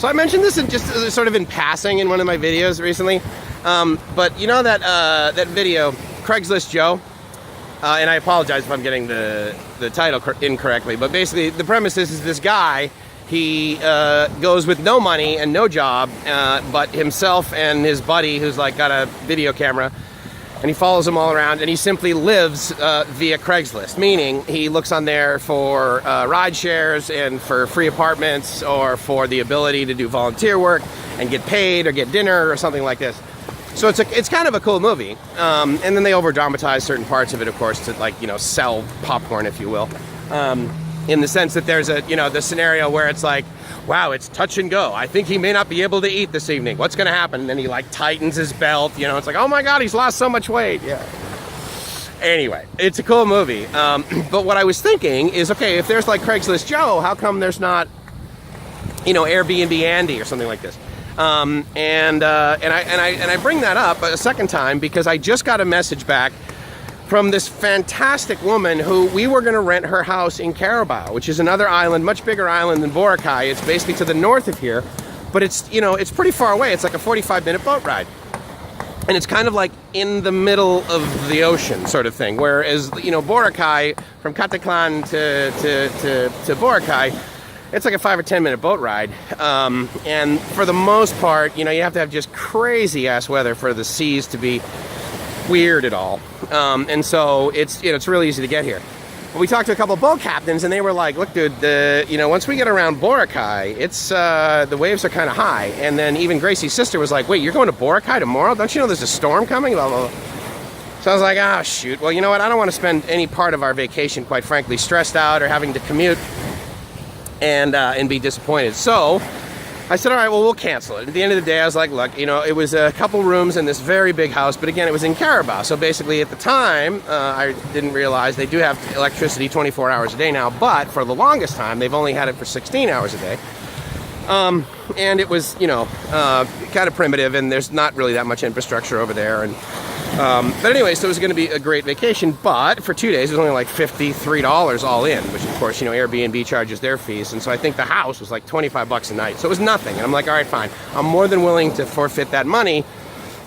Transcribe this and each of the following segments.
So I mentioned this in just sort of in passing in one of my videos recently, but you know that video, Craigslist Joe, and I apologize if I'm getting the title incorrectly, but basically the premise is this guy, he goes with no money and no job, but himself and his buddy who's like got a video camera, and he follows them all around, and he simply lives via Craigslist, meaning he looks on there for ride shares and for free apartments or for the ability to do volunteer work and get paid or get dinner or something like this. So it's kind of a cool movie, and then they over dramatize certain parts of it, of course, to like, you know, sell popcorn, if you will, in the sense that there's a, you know, the scenario where it's like, wow, it's touch and go. I think he may not be able to eat this evening. What's going to happen? And then he like tightens his belt. You know, it's like, oh my God, he's lost so much weight. Yeah. Anyway, it's a cool movie. But what I was thinking is, okay, if there's like Craigslist Joe, how come there's not, you know, Airbnb Andy or something like this? And I bring that up a second time because I just got a message back from this fantastic woman who we were going to rent her house in Carabao, which is another island, much bigger island than Boracay. It's basically to the north of here, but it's, you know, it's pretty far away. It's like a 45-minute boat ride. And it's kind of like in the middle of the ocean sort of thing. Whereas, you know, Boracay, from Cataclan to Boracay, it's like a 5 or 10 minute boat ride. And for the most part, you know, you have to have just crazy ass weather for the seas to be weird at all. And so it's, you know, it's really easy to get here. But we talked to a couple of boat captains and they were like, look, dude, you know, once we get around Boracay, it's, the waves are kind of high. And then even Gracie's sister was like, wait, you're going to Boracay tomorrow? Don't you know there's a storm coming? Blah, blah, blah. So I was like, oh, shoot. Well, you know what? I don't want to spend any part of our vacation, quite frankly, stressed out or having to commute and be disappointed. So I said, all right, well, we'll cancel it. At the end of the day, I was like, look, you know, it was a couple rooms in this very big house, but again, it was in Carabao. So basically, at the time, I didn't realize they do have electricity 24 hours a day now, but for the longest time, they've only had it for 16 hours a day. And it was, you know, kind of primitive, and there's not really that much infrastructure over there. And but anyway, so it was going to be a great vacation, but for 2 days, it was only like $53 all in, which of course, you know, Airbnb charges their fees. And so I think the house was like 25 bucks a night. So it was nothing. And I'm like, all right, fine. I'm more than willing to forfeit that money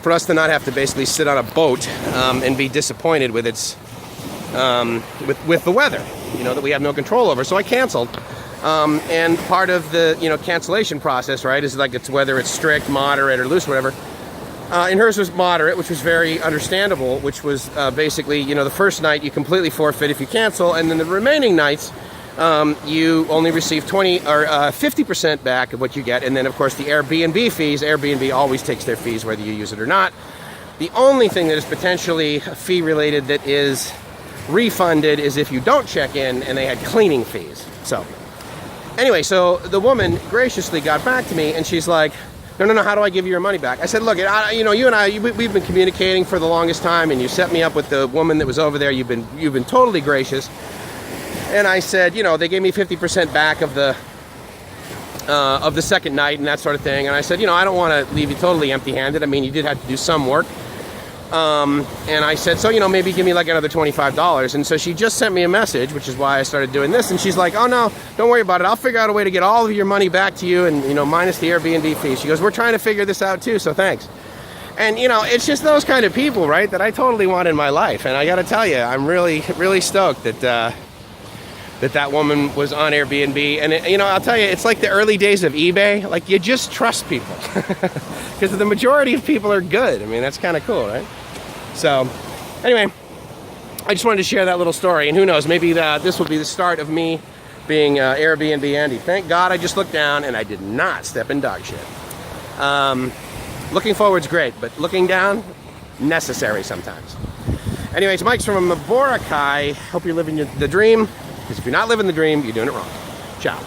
for us to not have to basically sit on a boat and be disappointed with its, with the weather, you know, that we have no control over. So I canceled. And part of the, you know, cancellation process, right, is like it's whether it's strict, moderate, or loose, whatever. And hers was moderate, which was very understandable, which was basically, you know, the first night you completely forfeit if you cancel, and then the remaining nights you only receive 20 or 50% back of what you get. And then, of course, the Airbnb fees, Airbnb always takes their fees whether you use it or not. The only thing that is potentially fee-related that is refunded is if you don't check in, and they had cleaning fees. So anyway, so the woman graciously got back to me, and she's like, no, how do I give you your money back? I said, look, you know, you and I, we've been communicating for the longest time, and you set me up with the woman that was over there. You've been totally gracious. And I said, you know, they gave me 50% back of the second night and that sort of thing. And I said, you know, I don't want to leave you totally empty-handed. I mean, you did have to do some work. And I said, so, you know, maybe give me like another $25. And so she just sent me a message, which is why I started doing this. And she's like, oh, no, don't worry about it. I'll figure out a way to get all of your money back to you and, you know, minus the Airbnb fee. She goes, we're trying to figure this out, too, so thanks. And, you know, it's just those kind of people, right, that I totally want in my life. And I got to tell you, I'm really, really stoked that that woman was on Airbnb. And, you know, I'll tell you, it's like the early days of eBay. Like, you just trust people. Because the majority of people are good. I mean, that's kind of cool, right? So, anyway, I just wanted to share that little story. And who knows, maybe this will be the start of me being Airbnb Andy. Thank God I just looked down and I did not step in dog shit. Looking forward's great, but looking down, necessary sometimes. Anyways, Mike's from Boracay. Hope you're living the dream. Because if you're not living the dream, you're doing it wrong. Ciao.